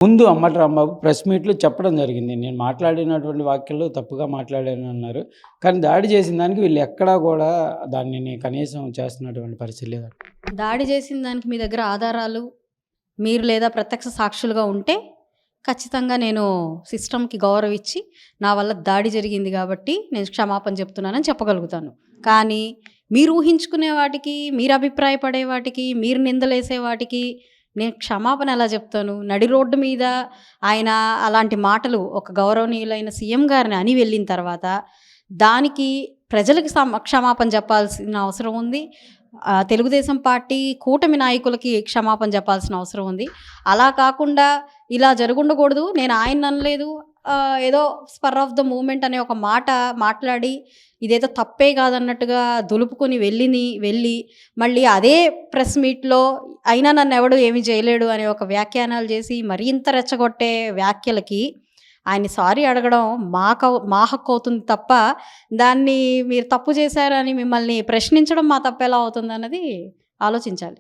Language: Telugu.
ముందు అంబటి రాంబాబు ప్రెస్ మీట్‌లో చెప్పడం జరిగింది. నేను మాట్లాడినటువంటి వ్యాఖ్యలు తప్పుగా మాట్లాడానన్నారు. కానీ దాడి చేసిన దానికి వీళ్ళు ఎక్కడా కూడా దానిని కనీసం చేస్తున్నటువంటి పరిస్థితి లేదంట. దాడి చేసిన దానికి మీ దగ్గర ఆధారాలు మీరు లేదా ప్రత్యక్ష సాక్షులుగా ఉంటే ఖచ్చితంగా నేను సిస్టమ్‌కి గౌరవం ఇచ్చి నా వల్ల దాడి జరిగింది కాబట్టి నేను క్షమాపణ చెప్తున్నానని చెప్పగలుగుతాను. కానీ మీరు ఊహించుకునే వాటికి, మీరు అభిప్రాయపడే వాటికి, మీరు నిందలేసే వాటికి నేను క్షమాపణ ఎలా చెప్తాను? నడి రోడ్డు మీద ఆయన అలాంటి మాటలు ఒక గౌరవనీయులైన సీఎం గారిని అని వెళ్ళిన తర్వాత దానికి ప్రజలకి క్షమాపణ చెప్పాల్సిన అవసరం ఉంది. తెలుగుదేశం పార్టీ కూటమి నాయకులకి క్షమాపణ చెప్పాల్సిన అవసరం ఉంది. అలా కాకుండా ఇలా జరుగుండకూడదు, నేను ఆయన అనలేదు, ఏదో స్పర్ ఆఫ్ ద మూమెంట్ అనే ఒక మాట మాట్లాడి ఇదేదో తప్పే కాదన్నట్టుగా దులుపుకొని వెళ్ళి మళ్ళీ అదే ప్రెస్ మీట్లో అయినా నన్ను ఎవడు ఏమీ చేయలేడు అనే ఒక వ్యాఖ్యానాలు చేసి మరింత రెచ్చగొట్టే వ్యాఖ్యలకి ఆయన్ని సారీ అడగడం మా హక్కు అవుతుంది తప్ప దాన్ని మీరు తప్పు చేశారని మిమ్మల్ని ప్రశ్నించడం మా తప్పు ఎలా అవుతుంది అన్నది ఆలోచించాలి.